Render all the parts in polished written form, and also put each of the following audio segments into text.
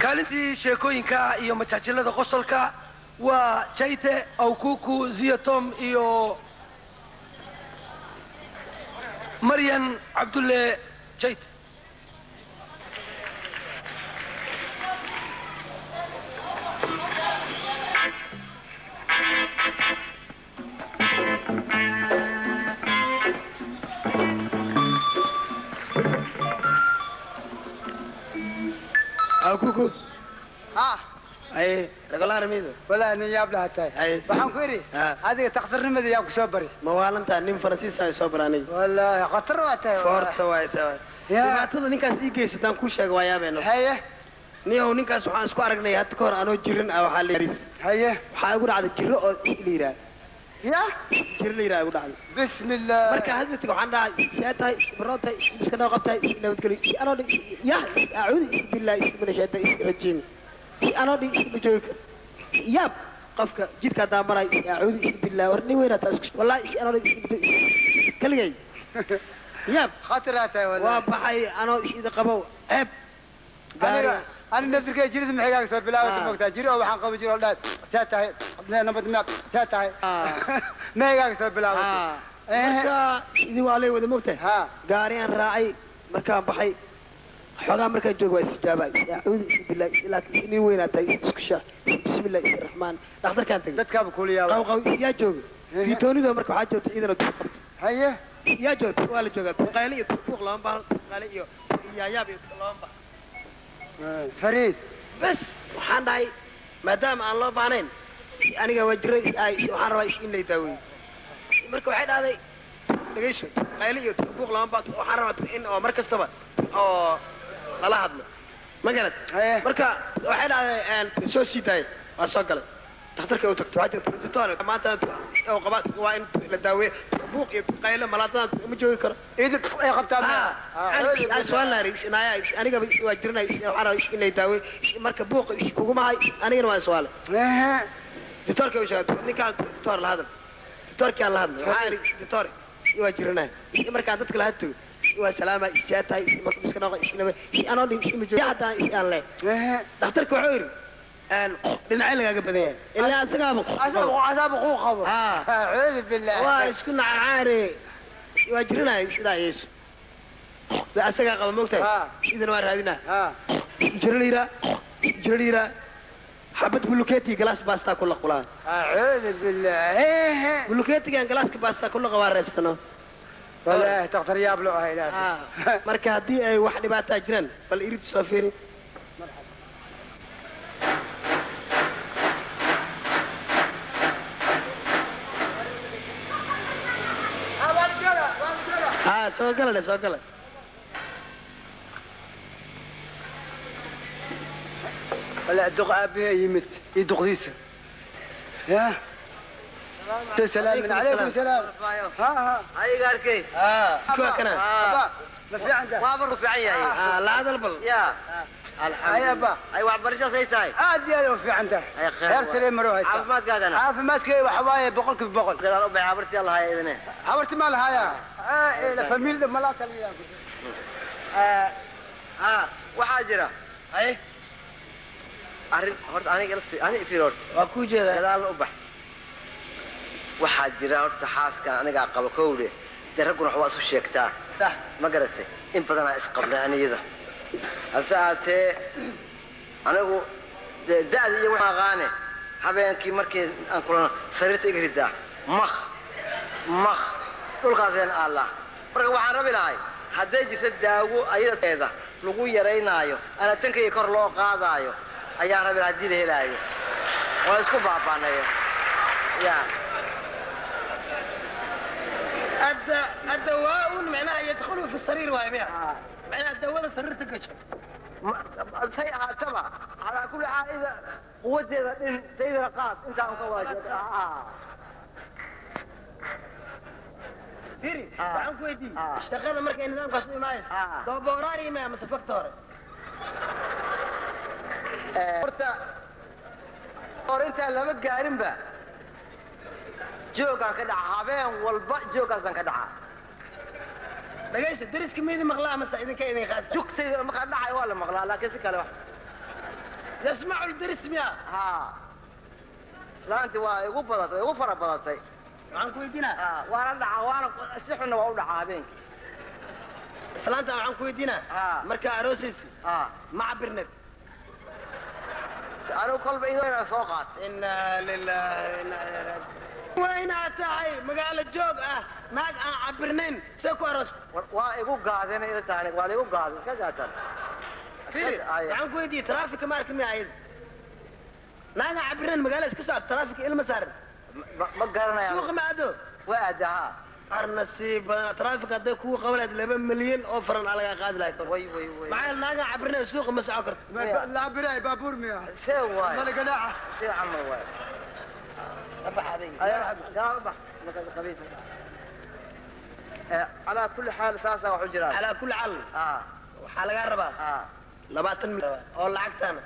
كالنتي شيكوينكا إيو مشاكلة قصلكا وشايته أو كوكو زيتوم إيو مريم عبد الله شايته أو كوكو أي رجلا رميدو ولا نياب لها تاي waxaan ku iri adiga taqdirnimada yaa ku soo bari ma waalantaa nin Faransiis ah soo baranay wallahi qatar waa tahay horta waa sawa dhibaatada ninkaas ii geysataan ku sheeg waa yaabeeno haye niyow ninkaas waxaan isku aragnay hadda ka hor anoo jirin waxa la yaris haye waxa ugu dhacday jiro oo isliira ya jiro liira ugu dhacday bismillah marka hadda waxaan dhahay seetay barootay iska dhaq qabtay nabad geli anoo ya a'uudu billahi min shaytaani rajiim anoo dhig jooga yab qofka jidka daabaray a'uudu billahi warni weena taas wallahi anoo kaligay yab khatarata wallahi waa baxay anoo isida qabo ceeb gaari أنا نفسي جريد محياك سوي بلاوة المقطع جريد أو حنقوم جريد أولاد تاتاي نبض مياه تاتاي محياك سوي بلاوة marka idii waa lay wada moogtay gaariyaan raacay markaan baxay xogaa markaan joog waa istijaabay a'uudu billahi ilaahi in weynaatay isku shaa bismillaahi rahmaan dhakhtarkaan tagay dadka kuliya qaw yaa jooga diitoonido marka waxa joogta ciidana ku qabto haye yaa joogta waa la joogaa tuqayle iyo tuuq lama baahan tuqayle iyo yaab iyo lama baahan فريد بس waxaan dhahay maadaama aan loo baanayn aniga waa jiray waxaan rabaa in la daaweeyo marka waxay dhahday dhageyso qayli iyo buuq lama baad waxaan rabaa in oo mar kastaba oo lala hadlo ma garad marka waxay dhahday soo siitay waa soo galay dhakhtarka uu tagto waxa doctor maanta oo qabaad waa in la daaweeyo buuq iyo qaylo malaadada ma joogi karo idin ay qabtaan su'aal naaris aniga waa jirnay waxaan rabaa in la daaweeyo marka buuq kugu mahay anigana waa su'aal doctorka uu sheegay ninkaan doctor la hadal doctorka la hadal waxaan doctor waa jirnay marka dadka la hadto waa salaama ishaatay marka iska noqo isnaba anoo dhig isma joogo haddaan isaan leh dhakhtarka wuxuu yiri dhinacay lagaaga badan yahay ilaa asagaaba asaaba quu qabo a'uudu billahi waa isku nacaare waa jirnay sidaa yeeso asaga qaba moogtay sidana waa raadinaa jirliira حبت بلوكيتي جلاس باستا كل قلان أعوذ بالله بلوكيتي كان جلاس باستا كل قوارستنا والله تقدر يابلو هاي مركا هدي أي واحد بات أجرن بل يريد سافري سوكلا لا دق أبيه يمت يدق ديسه يا السلام عليكم السلام ها هاي قاركي كوا كنا ما في عنده ما برفعيه لا هذا البل يا هاي أبا أي واحد برشة سيتاي عادي هذا في عنده خير سليم مروه عافمات قاعدنا عافمات كي وحوايا بقولك بقول لا ربع عبرتي الله هاي إذنه عبرت مال هاي لا فميل ملاك اللي وحاجرة أي هرت أنا قلت أنا في رورت وكوجة لا الأبح وحاجرة هرت حاس كان أنا قاعد قبل كولي درجنا حواس وشيكتا صح ما قرأتي إن بدنا إسقبنا أنا يذا أساعته أنا أقول ده يوم غاني حبيان كي مركي أنقولنا سريت إجريدا مخ كل قاسين الله بركوا وحرب الهاي هذا جسد داو أيضا هذا لقوا يرينا أيو أنا تنكي يكر لو قاضي أيو أيام ربي العديد هلا أيو واسكو بابانا أيو يا الدواء معناه يدخلوا في السرير ويبيع معناه الدواء سريرتك كشف الفيئة تبع على كل حال إذا قوة إذا رقاص أنت وكواجد فيري وعن كويتي اشتغلنا مركي نظام قصدي مايس دو بوراري ما مسفكتور أنت لما قارن به جوكا كدع هابين والبا جوكا سان كدع دقيقة درس كمية مغلا مسا إذا كاين خاصة جوك سيد مقدع ولا مغلا لكن سكالة يسمع الدرس ميا ها laanti waa igu badatay igu fara badatay waxaan ku weydiinaa waana dhaca waana si xun waa u dhaca habeenkii islaanta waxaan ku weydiinaa marka aroosaysi ma cabirnad anigu kolba idoo inaan soo qaat inna lillahi wa inna ilayhi raaji'uun waa inaad tahay magaalo joog ah naag aan cabirnayn see ku aroosta waa igu gaadeen ila tahay waa igu gaadeen ka gaatan waxaan ku weydiiyey traafika ma arki miya ayada naaga cabirnayn magaalo iska socod traafika ilma saaran ma garanaya suuqa ma ado waa aadaha arnasiib badan traafika hadday kugu qabaleed 2 milyan oo faran aa laga qaadi lahayd way maxaa naaga cabirnayn suuqa ma socon karto la cabiraay baabuur miya see waay mala ganaaca see camal waay abax adig ayaa bax maka qabiis على كل حال ساسا وحجرات على كل حال waxaa laga rabaa 20 milyan oo lacagtana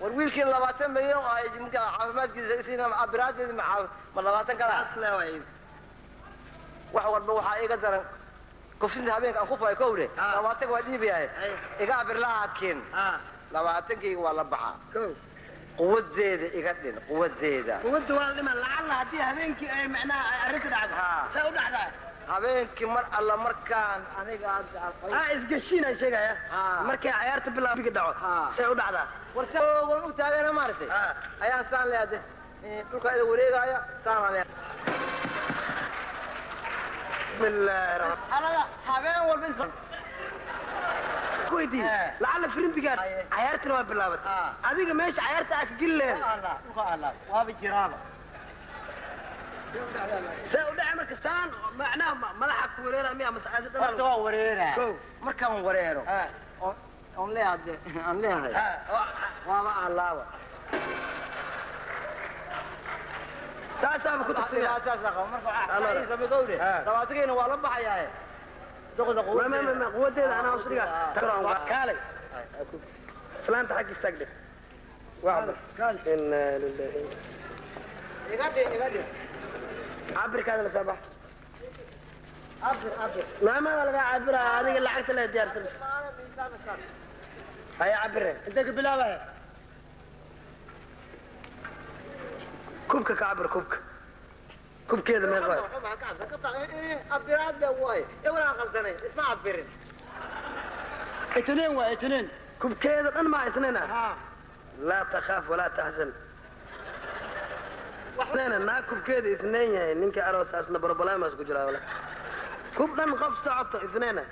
warwiilkii 20 milyan oo ay jimka caafimaadkiisa isina abiraadeed ma 20 kala asla waayid wax walba waxa iga daran kufsinta habeenka aan ku fay kowre 20 waa dhiibayahay iga abir laakiin 20 waa la baxa quwadeeda iga dhin quwadeeda quwada waa dhima lacala hadii habeenkii ay macnaha arrinta dhacdo saa u dhacdaa habeenkii mar alla markaan aniga isgashiina sheegaya markay ciyaarta bilaabiga dhaco say u dhacdaa warse waan u taagana maartay ayaan saan leeyahay dhulka ila wareegaya saan leeyahay billaah halaga habeen walba insan كويدي لعل فريم بقال عيارتنا ما بلابت هذيك ماشي عيارتها أكل الله وابي جرابة سأقول عمر كستان معناه ملحق وريرة مية مساعدة أنا أتوا وريرة مركب وريرة أم ليه هذا أم ليه هذا وما الله ساسا بكتب فيها ساسا مرفع الله سبقوله رواتكين والله بحياه دغدغ ما قوتي انا اوصلها ترى كالي فلان حق يستقدم واحد قال ان لله يقدر عبر كذا لسبح عبر ما لقى عبر هذه اللي حقت له ديار بس هيا عبر انت بلاوه كوبك كعبر كوبك كوب كذا ما يغير عبرات واي ولا غلطانين اسمع عبرين اثنين كوب كذا انا مع اثنين لا تخاف ولا تحزن اثنين ناكب كذا اثنين يعني نينك اروس اسنا بربلا ما اسكو جرا ولا كوب دن قف صعط اثنين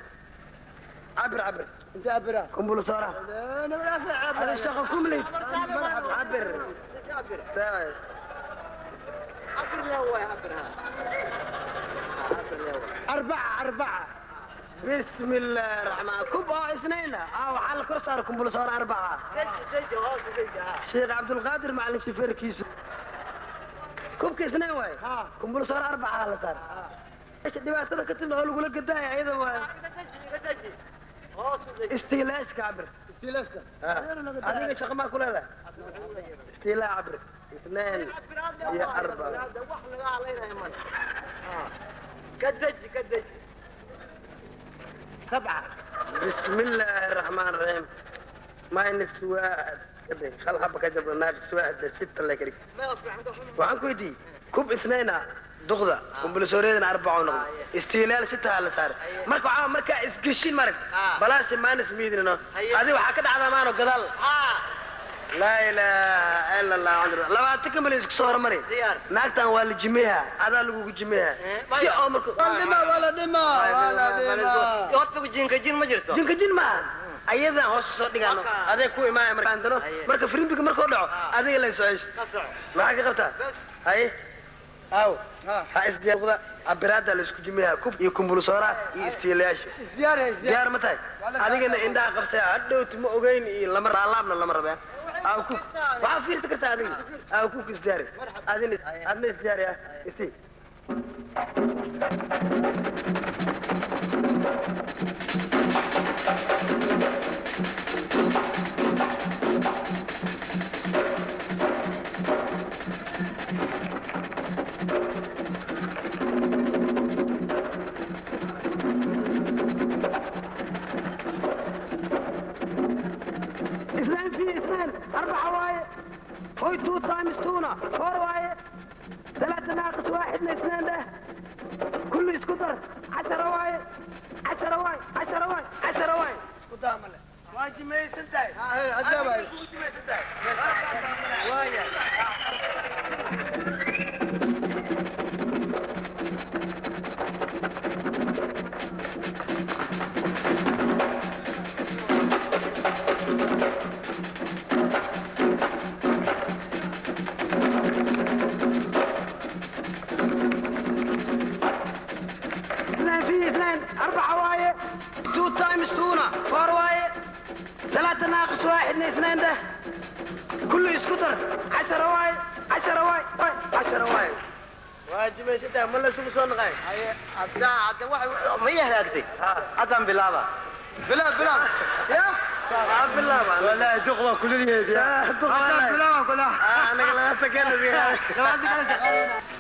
عبر انت عبر قنبله صوره انا ما في عبر هذا الشغل كملي عبر ساوي عبر له هو عبرها أربعة بسم الله الرحمن كوب اثنين وحال كرسار قنبله صوره 4 شيخ عبد القادر معلم شفير كيس كوب اثنين واي قنبله صوره 4 على صار ايش دبعتها كتب له لو قداي ايضا واي استيلاش كعبر استيلاسك هذيك شغل ما كلها استيلاء عبر 2 يا 4 كدج 7 بسم الله الرحمن الرحيم ما نفس واحد كده خل حبك جبر ناقص واحد 6 الله يكرمك وعن كويدي كوب 2 دغدا قنبله سوريدنا 4 ونقض استيلال 6 على صار marka isgashin mark balaas maanis miidina adi waxa ka dhacda maano gadal لا إله إلا الله عندنا لما تكمل إسكسور مري ناكتان والجميع هذا لو جميع سي عمرك ولا دما يوتو جين ما جرتو جين ما أيضا هوس صوت دعانو هذا كوي ما أمريكا عندنا مركب فريم بيك مركب دعو هذا اللي سويس ما حاجة قلتها هاي أو هايس ديار كذا عبرات على إسكو جميع كوب يكون بلوسورة يستيلاش ازديار متى هذه كنا عندها قبسة عدو تم أوجين لما رالابنا لما ربع أو كوك وعافير سكرت هذه أو كوك ازدياري هذه ازدياري يا استي اثنين في اثنين 4 وايه هوي 2 تايمز 2 4 وايه 3 ناقص 1 من 2 ده كله يسكتر 10 وايه 10 وايه 10 وايه 10 وايه اسكتها ملا واجي ما يسنتاي أجابة واجي ما يسنتاي وايه اثنين 4 وايه 2 تايمز 2 4 وايه 3 ناقص 1 من 2 ده كله يسكتر 10 وايه 10 وايه 10 وايه واجب يا سيدي ما لا سوق صنغاي هاي عدا واحد ما يهلاكتي عدم بلابا بلا يا بالله ولا دغوة كل اللي دغوة بالله كلها انا قلت لك انا لو عندك أنا